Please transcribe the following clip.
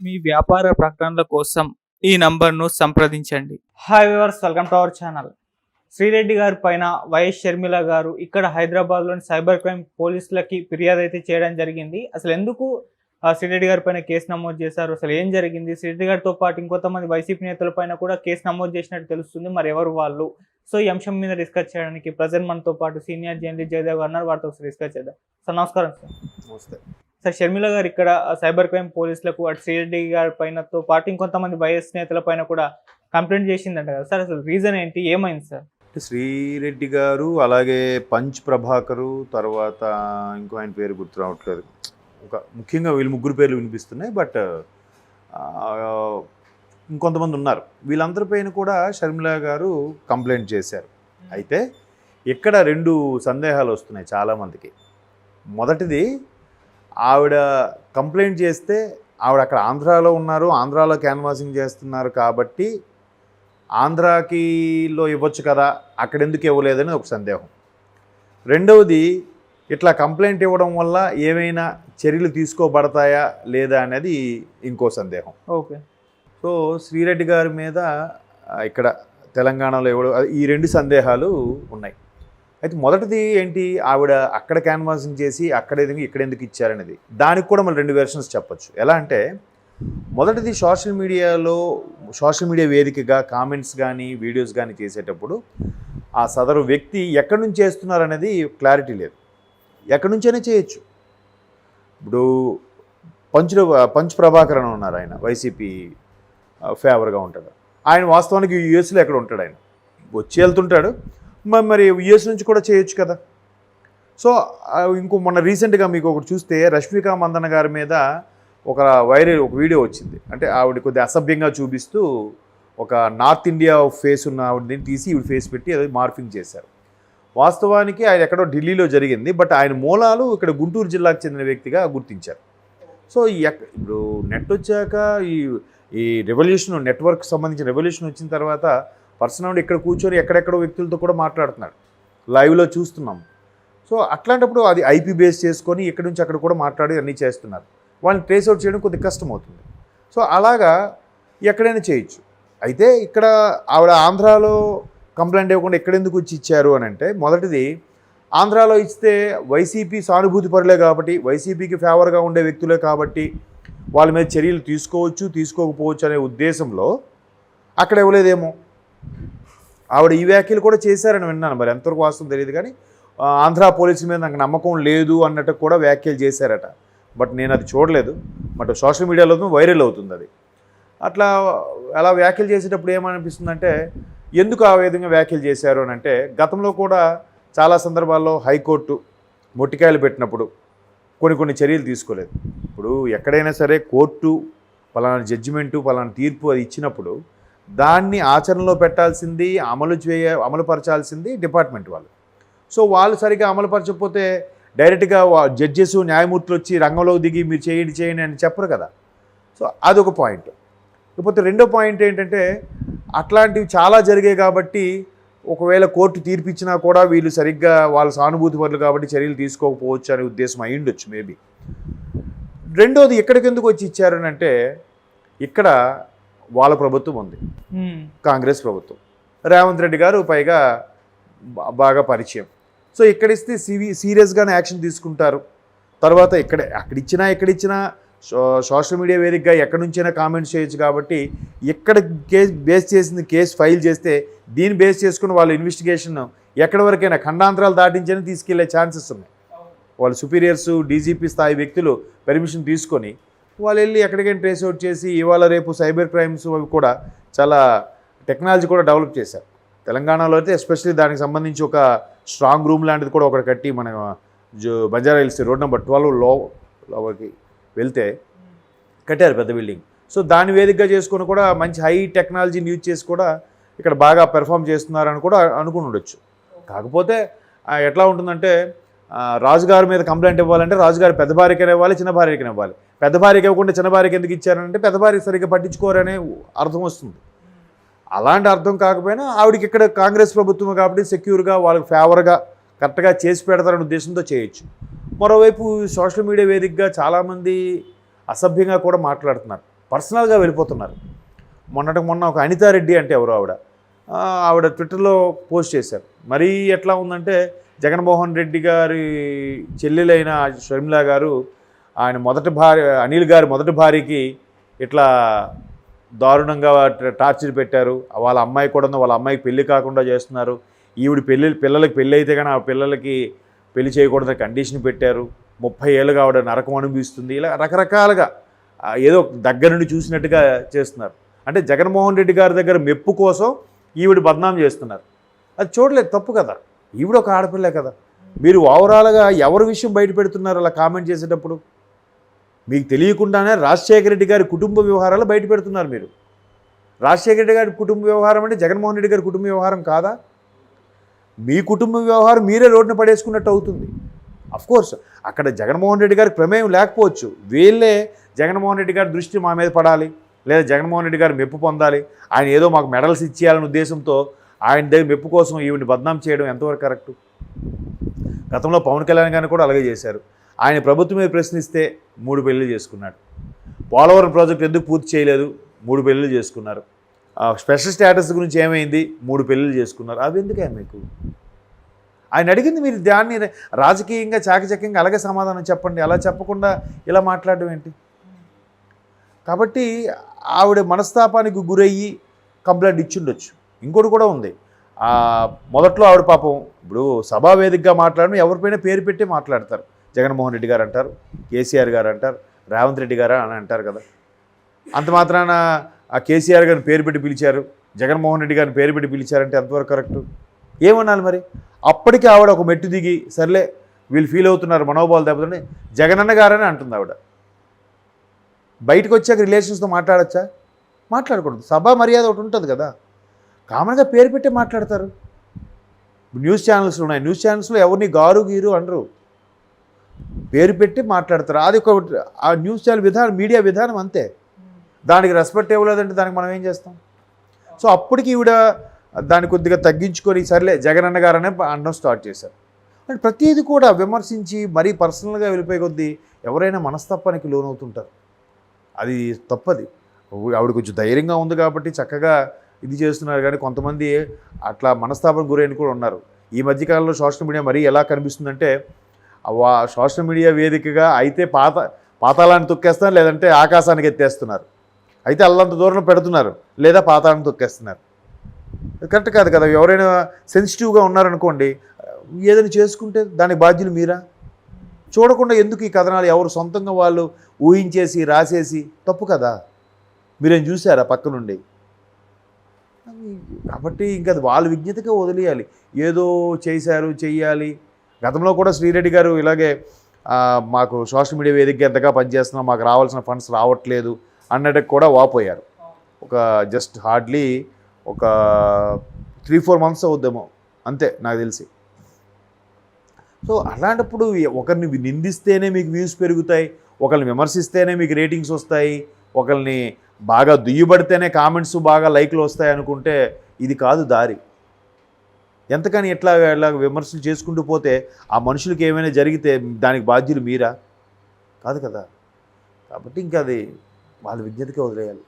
మీ వ్యాపార ప్రకటనల కోసం ఈ నంబర్ను సంప్రదించండి. Hi viewers, welcome to our channel. Sri Reddy గారి పైన వైఎస్ షర్మిల గారు ఇక్కడ హైదరాబాద్లోని సైబర్ క్రైమ్ పోలీసులకి ఫిర్యాదు అయితే చేయడం జరిగింది. అసలు ఎందుకు శ్రీరెడ్డి గారి పైన కేసు నమోదు చేశారు, అసలు ఏం జరిగింది? శ్రీరెడ్డి గారితో పాటు ఇంకొంతమంది వైసీపీ నేతల పైన కూడా కేసు నమోదు చేసినట్టు తెలుస్తుంది. మరి ఎవరు వాళ్ళు? సో ఈ అంశం మీద డిస్కస్ చేయడానికి ప్రజెంట్ మనతో పాటు సీనియర్ జర్నలిస్ట్ జయదేవ్ గారు వారితో ఒకసారి డిస్కస్ చేద్దాం. సార్ నమస్కారం. సార్ నమస్తే. సార్, షర్మిల గారు ఇక్కడ సైబర్ క్రైమ్ పోలీసులకు అటు శ్రీరెడ్డి గారి పైనతో పాటు ఇంకొంతమంది వైఎస్ నేతల పైన కూడా కంప్లైంట్ చేసిందంట కదా సార్, అసలు రీజన్ ఏంటి, ఏమైంది సార్? శ్రీరెడ్డి గారు, అలాగే పంచ్ ప్రభాకరు, తర్వాత ఇంకో ఆయన పేరు గుర్తు రావట్లేదు, ముఖ్యంగా వీళ్ళు ముగ్గురు పేర్లు వినిపిస్తున్నాయి. బట్ ఇంకొంతమంది ఉన్నారు. వీళ్ళందరిపైన కూడా షర్మిల గారు కంప్లైంట్ చేశారు. అయితే ఇక్కడ రెండు సందేహాలు వస్తున్నాయి చాలామందికి. మొదటిది, ఆవిడ కంప్లైంట్ చేస్తే ఆవిడ అక్కడ ఆంధ్రాలో ఉన్నారు, ఆంధ్రాలో క్యాన్వాసింగ్ చేస్తున్నారు కాబట్టి ఆంధ్రాకిలో ఇవ్వచ్చు కదా, అక్కడ ఎందుకు ఇవ్వలేదని ఒక సందేహం. రెండవది, ఇట్లా కంప్లైంట్ ఇవ్వడం వల్ల ఏమైనా చర్యలు తీసుకోబడతాయా లేదా అనేది ఇంకో సందేహం. ఓకే. సో శ్రీరెడ్డి గారి మీద ఇక్కడ తెలంగాణలో ఇవ్వడం, ఈ రెండు సందేహాలు ఉన్నాయి. అయితే మొదటిది ఏంటి, ఆవిడ అక్కడ క్యాన్వాసింగ్ చేసి అక్కడ ఇక్కడ ఎందుకు ఇచ్చారనేది, దానికి కూడా మళ్ళీ రెండు వెర్షన్స్ చెప్పచ్చు. ఎలా అంటే, మొదటిది సోషల్ మీడియా వేదికగా కామెంట్స్ కానీ వీడియోస్ కానీ చేసేటప్పుడు ఆ సదరు వ్యక్తి ఎక్కడి నుంచి చేస్తున్నారనేది క్లారిటీ లేదు. ఎక్కడి నుంచైనా చేయొచ్చు. ఇప్పుడు పంచ్ ప్రభాకర్ అని ఉన్నారు, ఆయన వైసీపీ ఫేవర్గా ఉంటాడు. ఆయన వాస్తవానికి యూఎస్లో ఎక్కడ ఉంటాడు, ఆయన వచ్చి వెళ్తుంటాడు. మరి యూఎస్ నుంచి కూడా చేయొచ్చు కదా. సో మొన్న రీసెంట్గా మీకు ఒకటి చూస్తే, రష్మిక మందన గారి మీద ఒక వీడియో వచ్చింది. అంటే ఆవిడ కొద్దిగా అసభ్యంగా చూపిస్తూ ఒక నార్త్ ఇండియా ఫేస్ ఉన్న ఆవిడని తీసి ఈవిడ ఫేస్ పెట్టి అది మార్ఫింగ్ చేశారు. వాస్తవానికి ఆయన ఎక్కడో ఢిల్లీలో జరిగింది, బట్ ఆయన మూలాలు ఇక్కడ గుంటూరు జిల్లాకు చెందిన వ్యక్తిగా గుర్తించారు. సో ఇప్పుడు నెట్ వచ్చాక ఈ రెవల్యూషన్, నెట్వర్క్ సంబంధించిన రెవల్యూషన్ వచ్చిన తర్వాత పర్సనల్ ఇక్కడ కూర్చొని ఎక్కడెక్కడో వ్యక్తులతో కూడా మాట్లాడుతున్నాడు, లైవ్లో చూస్తున్నాం. సో అట్లాంటప్పుడు అది ఐపీ బేస్ చేసుకొని ఇక్కడి నుంచి అక్కడ కూడా మాట్లాడి అన్నీ చేస్తున్నారు. వాళ్ళని ట్రేస్ అవుట్ చేయడం కొద్దిగా కష్టం అవుతుంది. సో అలాగా ఎక్కడైనా చేయొచ్చు. అయితే ఇక్కడ ఆవిడ ఆంధ్రాలో కంప్లైంట్ ఇవ్వకుండా ఎక్కడెందుకు వచ్చి ఇచ్చారు అని అంటే, మొదటిది, ఆంధ్రాలో ఇస్తే వైసీపీ సానుభూతి పరులే కాబట్టి, వైసీపీకి ఫేవర్గా ఉండే వ్యక్తులే కాబట్టి వాళ్ళ మీద చర్యలు తీసుకోకపోవచ్చు అనే ఉద్దేశంలో అక్కడ ఇవ్వలేదేమో. ఆవిడ ఈ వ్యాఖ్యలు కూడా చేశారని విన్నాను, మరి ఎంతవరకు వాస్తవం తెలియదు. కానీ ఆంధ్ర పోలీసుల మీద నాకు నమ్మకం లేదు అన్నట్టు కూడా వ్యాఖ్యలు చేశారట. బట్ నేను అది చూడలేదు. బట్ సోషల్ మీడియాలో వైరల్ అవుతుంది అది. అట్లా అలా వ్యాఖ్యలు చేసేటప్పుడు ఏమనిపిస్తుందంటే, ఎందుకు ఆ విధంగా వ్యాఖ్యలు చేశారు అని అంటే, గతంలో కూడా చాలా సందర్భాల్లో హైకోర్టు మొట్టికాయలు పెట్టినప్పుడు కొన్ని చర్యలు తీసుకోలేదు. ఇప్పుడు ఎక్కడైనా సరే కోర్టు పలానా జడ్జిమెంటు, పలానా తీర్పు అది ఇచ్చినప్పుడు దాన్ని ఆచరణలో పెట్టాల్సింది, అమలుపరచాల్సింది డిపార్ట్మెంట్ వాళ్ళు. సో వాళ్ళు సరిగ్గా అమలుపరచకపోతే డైరెక్ట్గా జడ్జెస్, న్యాయమూర్తులు వచ్చి రంగంలోకి దిగి మీరు చేయండి అని చెప్పరు కదా. సో అదొక పాయింట్. ఇకపోతే రెండో పాయింట్ ఏంటంటే, అట్లాంటివి చాలా జరిగాయి కాబట్టి ఒకవేళ కోర్టు తీర్పిచ్చినా కూడా వీళ్ళు సరిగ్గా వాళ్ళ సానుభూతి పరులు కాబట్టి చర్యలు తీసుకోకపోవచ్చు అనే ఉద్దేశం అయి ఉండొచ్చు మేబీ. రెండోది, ఎక్కడికెందుకు వచ్చి ఇచ్చారని అంటే, ఇక్కడ వాళ్ళ ప్రభుత్వం ఉంది, కాంగ్రెస్ ప్రభుత్వం, రేవంత్ రెడ్డి గారు పైగా బాగా పరిచయం. సో ఇక్కడిస్తే సీరియస్గానే యాక్షన్ తీసుకుంటారు. తర్వాత ఎక్కడిచ్చినా సోషల్ మీడియా వేదికగా ఎక్కడి నుంచైనా కామెంట్స్ చేయొచ్చు కాబట్టి, ఎక్కడ కేసు ఫైల్ చేస్తే దీన్ని బేస్ చేసుకుని వాళ్ళ ఇన్వెస్టిగేషన్ ఎక్కడి వరకైనా ఖండాంతరాలు దాటించని తీసుకెళ్లే ఛాన్సెస్ ఉన్నాయి. వాళ్ళ సుపీరియర్స్, డీజీపీ స్థాయి వ్యక్తులు పర్మిషన్ తీసుకొని వాళ్ళు వెళ్ళి ఎక్కడికైనా ట్రేస్ అవుట్ చేసి, ఇవాళ రేపు సైబర్ క్రైమ్స్ అవి కూడా చాలా టెక్నాలజీ కూడా డెవలప్ చేశారు. తెలంగాణలో అయితే ఎస్పెషల్లీ దానికి సంబంధించి ఒక స్ట్రాంగ్ రూమ్ లాంటిది కూడా ఒకటి కట్టి మన బంజారా హిల్స్ రోడ్ నెంబర్ 12లోకి వెళ్తే కట్టారు పెద్ద బిల్డింగ్. సో దాని వేదికగా చేసుకొని కూడా మంచి హై టెక్నాలజీని యూజ్ చేసి కూడా ఇక్కడ బాగా పెర్ఫామ్ చేస్తున్నారని కూడా అనుకుని ఉండొచ్చు. కాకపోతే ఎట్లా ఉంటుందంటే, రాజుగారి మీద కంప్లైంట్ ఇవ్వాలంటే రాజుగారి పెద్ద భార్యకైనా ఇవ్వాలి, చిన్న భార్యకైనా ఇవ్వాలి. పెద్ద భార్యకి ఇవ్వకుండా చిన్న భార్యకి ఎందుకు ఇచ్చారంటే, పెద్ద భార్య సరిగ్గా పట్టించుకోరనే అర్థం వస్తుంది. అలాంటి అర్థం కాకపోయినా ఆవిడకి ఇక్కడ కాంగ్రెస్ ప్రభుత్వం కాబట్టి సెక్యూర్గా వాళ్ళకి ఫేవర్గా కరెక్ట్గా చేసి పెడతారనే ఉద్దేశంతో చేయొచ్చు. మరోవైపు సోషల్ మీడియా వేదికగా చాలామంది అసభ్యంగా కూడా మాట్లాడుతున్నారు. పర్సనల్గా వెళ్ళిపోతున్నారు. మొన్న ఒక అనితారెడ్డి అంటే ఎవరో ఆవిడ ట్విట్టర్లో పోస్ట్ చేశారు. మరీ ఎట్లా ఉందంటే జగన్మోహన్ రెడ్డి గారి చెల్లెలైన షర్మిల గారు ఆయన మొదటి భార్య అనిల్ గారి మొదటి భార్యకి ఇట్లా దారుణంగా టార్చర్ పెట్టారు. వాళ్ళ అమ్మాయి కూడా ఉంది, వాళ్ళ అమ్మాయికి పెళ్లి కాకుండా చేస్తున్నారు. ఈవిడ పిల్లలకి పెళ్ళి అయితే కానీ ఆ పిల్లలకి పెళ్లి చేయకూడదని కండిషన్ పెట్టారు. 30 ఏళ్ళుగా ఆవిడ నరకం అనుభవిస్తుంది. ఇలా రకరకాలుగా ఏదో దగ్గర నుండి చూసినట్టుగా చేస్తున్నారు. అంటే జగన్మోహన్ రెడ్డి గారి దగ్గర మెప్పు కోసం ఈవిడ బద్నాం చేస్తున్నారు. అది చూడలేదు, తప్పు కదా. ఈవిడ ఒక ఆడపిల్లే కదా. మీరు ఓవరాల్గా ఎవరి విషయం బయట పెడుతున్నారు అలా కామెంట్ చేసేటప్పుడు? మీకు తెలియకుండానే రాజశేఖర రెడ్డి గారి కుటుంబ వ్యవహారాలు బయట పెడుతున్నారు మీరు. రాజశేఖర రెడ్డి గారి కుటుంబ వ్యవహారం అంటే జగన్మోహన్ రెడ్డి గారి కుటుంబ వ్యవహారం కాదా? మీ కుటుంబ వ్యవహారం మీరే రోడ్డున పడేసుకున్నట్టు అవుతుంది. అఫ్కోర్స్ అక్కడ జగన్మోహన్ రెడ్డి గారికి ప్రమేయం లేకపోవచ్చు. వీళ్ళే జగన్మోహన్ రెడ్డి గారి దృష్టి మా మీద పడాలి, లేదా జగన్మోహన్ రెడ్డి గారు మెప్పు పొందాలి, ఆయన ఏదో మాకు మెడల్స్ ఇచ్చేయాలనే ఉద్దేశంతో ఆయన దగ్గర మెప్పు కోసం ఈవిని బద్నాం చేయడం ఎంతవరకు కరెక్టు? గతంలో పవన్ కళ్యాణ్ గారిని కూడా అలాగే చేశారు. ఆయన ప్రభుత్వం మీద ప్రశ్నిస్తే 3 పెళ్లిళ్ళు చేసుకున్నాడు. పోలవరం ప్రాజెక్టు ఎందుకు పూర్తి చేయలేదు? 3 పెళ్లిళ్ళు చేసుకున్నారు. స్పెషల్ స్టేటస్ గురించి ఏమైంది? 3 పెళ్లిళ్ళు చేసుకున్నారు. అవి ఎందుకే మీకు? ఆయన అడిగింది మీరు దాన్ని రాజకీయంగా చాకచక్యంగా అలాగే సమాధానం చెప్పండి. అలా చెప్పకుండా ఇలా మాట్లాడడం ఏంటి? కాబట్టి ఆవిడ మనస్తాపానికి గురయ్యి కంప్లైంట్ ఇచ్చిండొచ్చు. ఇంకోటి కూడా ఉంది. మొదట్లో ఆవిడ పాపం ఇప్పుడు సభా వేదికగా మాట్లాడడం ఎవరిపైనా పేరు పెట్టి మాట్లాడతారు. జగన్మోహన్ రెడ్డి గారు అంటారు, కేసీఆర్ గారు అంటారు, రేవంత్ రెడ్డి గారు అని అంటారు కదా. అంత మాత్రాన ఆ కేసీఆర్ గారిని పేరు పెట్టి పిలిచారు, జగన్మోహన్ రెడ్డి గారిని పేరు పెట్టి పిలిచారంటే ఎంతవరకు కరెక్టు? ఏమన్నాను మరి? అప్పటికి ఆవిడ ఒక మెట్టు దిగి సర్లే వీళ్ళు ఫీల్ అవుతున్నారు, మనోభావాలు దెబ్బతిని జగనన్న గారని అంటుంది ఆవిడ. బయటకు వచ్చాక రిలేషన్స్తో మాట్లాడచ్చా? మాట్లాడకూడదు. సభా మర్యాద ఒకటి ఉంటుంది కదా. కామన్గా పేరు పెట్టి మాట్లాడతారు. న్యూస్ ఛానల్స్ ఉన్నాయి, న్యూస్ ఛానల్స్లో ఎవరిని గారు గీరు అనరు, పేరు పెట్టి మాట్లాడతారు. అది ఒక ఆ న్యూస్ ఛానల్ విధానం, మీడియా విధానం అంతే. దానికి రెస్పెక్ట్ ఇవ్వలేదంటే దానికి మనం ఏం చేస్తాం? సో అప్పటికి ఈవిడ దాన్ని కొద్దిగా తగ్గించుకొని సర్లే జగనన్న గారనే అనడం స్టార్ట్ చేశారు. అంటే ప్రతిదీ కూడా విమర్శించి మరీ పర్సనల్గా వెళ్ళిపోయే కొద్దీ ఎవరైనా మనస్తత్వానికి లోనవుతుంటారు. అది తప్పది. ఆవిడ కొంచెం ధైర్యంగా ఉంది కాబట్టి చక్కగా ఇది చేస్తున్నారు. కానీ కొంతమంది అట్లా మనస్తాపం గురైన కూడా ఉన్నారు. ఈ మధ్యకాలంలో సోషల్ మీడియా మరీ ఎలా కనిపిస్తుందంటే సోషల్ మీడియా వేదికగా అయితే పాతాళాన్ని తొక్కేస్తున్నారు, లేదంటే ఆకాశానికి ఎత్తేస్తున్నారు. అయితే అల్లంత దూరం పెడుతున్నారు, లేదా పాతాళాన్ని తొక్కేస్తున్నారు. కరెక్ట్ కాదు కదా. ఎవరైనా సెన్సిటివ్గా ఉన్నారనుకోండి, ఏదైనా చేసుకుంటే దానికి బాధ్యులు మీరా? చూడకుండా ఎందుకు ఈ కథనాలు? ఎవరు సొంతంగా వాళ్ళు ఊహించేసి రాసేసి తప్పు కదా. మీరేం చూసారా పక్క నుండి? కాబట్టి ఇంకా అది వాళ్ళ విజ్ఞతగా వదిలేయాలి. ఏదో చేశారు చెయ్యాలి. గతంలో కూడా శ్రీరెడ్డి గారు ఇలాగే మాకు సోషల్ మీడియా వేదికగా ఎంతగా పనిచేస్తున్నాం, మాకు రావాల్సిన ఫండ్స్ రావట్లేదు అన్నట్టుకు కూడా వాపోయారు. ఒక జస్ట్ హార్డ్లీ ఒక 3-4 months అవుద్దేమో అంతే నాకు తెలిసి. సో అలాంటప్పుడు ఒకరిని నిందిస్తేనే మీకు వ్యూస్ పెరుగుతాయి, ఒకరిని విమర్శిస్తేనే మీకు రేటింగ్స్ వస్తాయి, ఒకరిని బాగా దుయ్యబడితేనే కామెంట్స్ బాగా లైక్లు వస్తాయి అనుకుంటే ఇది కాదు దారి. ఎంతకని ఎట్లా విమర్శలు చేసుకుంటూ పోతే ఆ మనుషులకి ఏమైనా జరిగితే దానికి బాధ్యులు మీరా? కాదు కదా. కాబట్టి ఇంకా అది వాళ్ళ విజ్ఞతకే వదిలేయాలి.